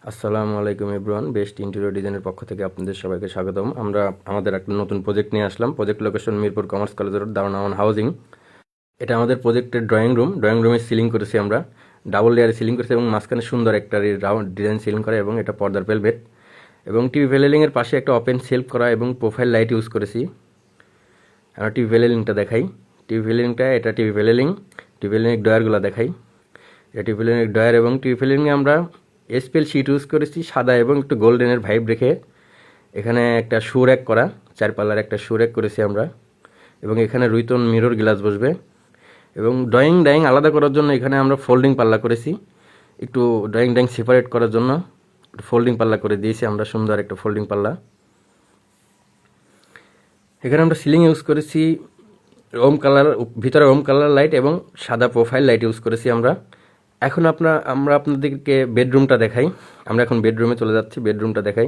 আসসালামু আলাইকুম everyone, best interior ডিজাইনের পক্ষ থেকে আপনাদের সবাইকে স্বাগতম। আমরা আমাদের একটা নতুন প্রজেক্ট নিয়ে আসলাম। প্রজেক্ট লোকেশন মিরপুর কমার্স কলেজের দারুন আমান হাউজিং। এটা আমাদের প্রজেক্টের ড্রয়িং রুমে সিলিং করেছি আমরা, ডাবল লেয়ারে সিলিং করেছি এবং মাঝখানে সুন্দর একটা রাউন্ড ডিজাইন সিলিং করা এবং এটা পর্দার ভেলভেট এবং টিভি ভেলেলিংয়ের পাশে একটা ওপেন সেলফ করা এবং প্রোফাইল লাইট ইউজ করেছি। আমরা টিভি ভেলেলিংটা দেখাই। টিভি ভেলেলিং ডয়ারগুলো দেখাই। এটা টিভি ভেলেলিং ডয়ার এবং টিভি ভেলেলিংয়ে আমরা এসপিএল শিট ইউজ করেছি সাদা এবং একটু গোল্ডেনের ভাইব রেখে। এখানে একটা শু র্যাক করা, 4 পাল্লার একটা শু র্যাক করেছি আমরা এবং এখানে রুইতন মিরর গ্লাস বসবে এবং ড্রয়িং আলাদা করার জন্য এখানে আমরা ফোল্ডিং পাল্লা করেছি। একটু ড্রয়িং সেপারেট করার জন্য ফোল্ডিং পাল্লা করে দিয়েছি আমরা, সুন্দর একটা ফোল্ডিং পাল্লা। এখানে আমরা সিলিং ইউজ করেছি ওম কালার, ভিতরে ওম কালার লাইট এবং সাদা প্রোফাইল লাইট ইউজ করেছি আমরা। এখন আমরা আপনাদেরকে বেডরুমটা দেখাই। আমরা এখন বেডরুমে চলে যাচ্ছি, বেডরুমটা দেখাই।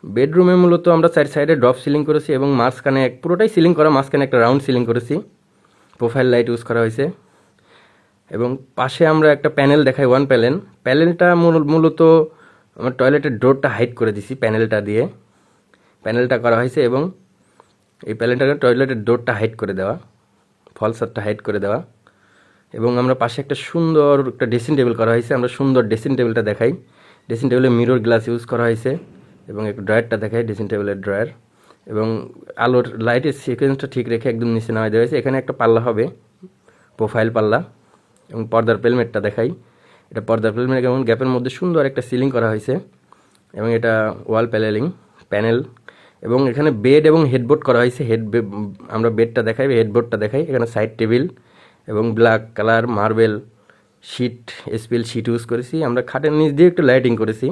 বেডরুমে মূলত আমরা 4 সাইডে ড্রপ সিলিং করেছি এবং মাঝখানে পুরোটাই সিলিং করা, মাঝখানে একটা রাউন্ড সিলিং করেছি, প্রোফাইল লাইট ইউজ করা হয়েছে এবং পাশে আমরা একটা প্যানেল দেখাই, প্যানেলটা মূলত আমার টয়লেটের ডোরটা হাইড করে দিছি প্যানেলটা করা হয়েছে এবং এই প্যানেলটাকে টয়লেটের ডোরটা হাইড করে দেওয়া, ফলসারটা হাইড করে দেওয়া এবং আমরা পাশে একটা সুন্দর একটা ড্রেসিং টেবিল করা হয়েছে। আমরা সুন্দর ড্রেসিং টেবিলটা দেখাই। ড্রেসিং টেবিলে মিরর গ্লাস ইউজ করা হয়েছে এবং একটু ড্রয়ারটা দেখাই, ড্রেসিং টেবিলের ড্রয়ার এবং আলোর লাইটের সিকোয়েন্সটা ঠিক রেখে একদম নিচে নামাই দেওয়া হয়েছে। এখানে একটা পাল্লা হবে, প্রোফাইল পাল্লা এবং পর্দার পেলমেটটা দেখাই। এটা পর্দার পেলমেট এবং গ্যাপের মধ্যে সুন্দর একটা সিলিং করা হয়েছে এবং এটা ওয়াল প্যানেল এবং এখানে বেড এবং হেডবোর্ড করা হয়েছে। আমরা বেডটা দেখাই, হেডবোর্ডটা দেখাই। এখানে সাইড টেবিল এবং black colour marble sheet, SPL sheet use করেছি আমরা। খাটের নিচ দিয়ে একটু লাইটিং করেছি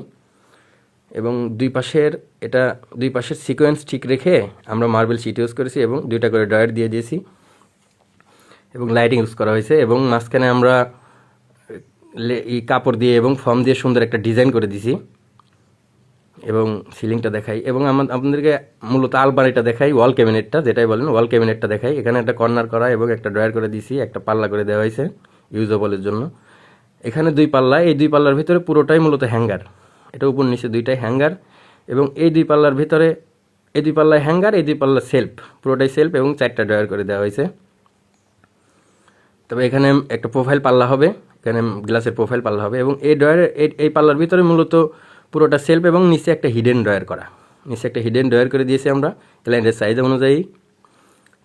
এবং দুই পাশের সিকোয়েন্স ঠিক রেখে আমরা মার্বেল শিট ইউজ করেছি এবং 2টা করে ড্রয়ার দিয়ে দিয়েছি এবং লাইটিং ইউজ করা হয়েছে এবং মাঝখানে আমরা এই কাপড় দিয়ে এবং ফর্ম দিয়ে সুন্দর একটা ডিজাইন করে দিয়েছি এবং সিলিংটা দেখাই এবং আপনাদেরকে মূলত আলমারিটা দেখাই, ওয়াল ক্যাবিনেটটা যেটাই বলেন, ওয়াল ক্যাবিনেটটা দেখাই। এখানে একটা কর্নার করা এবং একটা ড্রয়ার করে দিয়েছি, একটা পাল্লা করে দেওয়া হয়েছে ইউজেবলের জন্য। এখানে 2 পাল্লা, এই 2 পাল্লার ভিতরে পুরোটাই মূলত হ্যাঙ্গার, এটা উপর নিচে 2টাই হ্যাঙ্গার এবং এই 2 পাল্লার ভিতরে এই 2 পাল্লায় হ্যাঙ্গার, এই 2 পাল্লা সেলফ, পুরোটাই সেলফ এবং 4টা ড্রয়ার করে দেওয়া হয়েছে। তবে এখানে একটা প্রোফাইল পাল্লা হবে, এখানে গ্লাসের প্রোফাইল পাল্লা হবে এবং এই ড্রয়ারের এই পাল্লার ভিতরে মূলত পুরোটা সেলফ এবং নিচে একটা হিডেন ড্রয়ার করে দিয়েছি আমরা ক্লায়েন্টের সাইজ অনুযায়ী।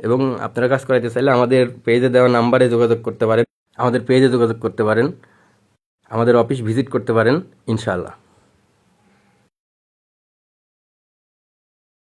এবং আপনারা কাজ করাইতে চাইলে আমাদের পেজে দেওয়া নাম্বারে যোগাযোগ করতে পারেন, আমাদের অফিস ভিজিট করতে পারেন ইনশাআল্লাহ।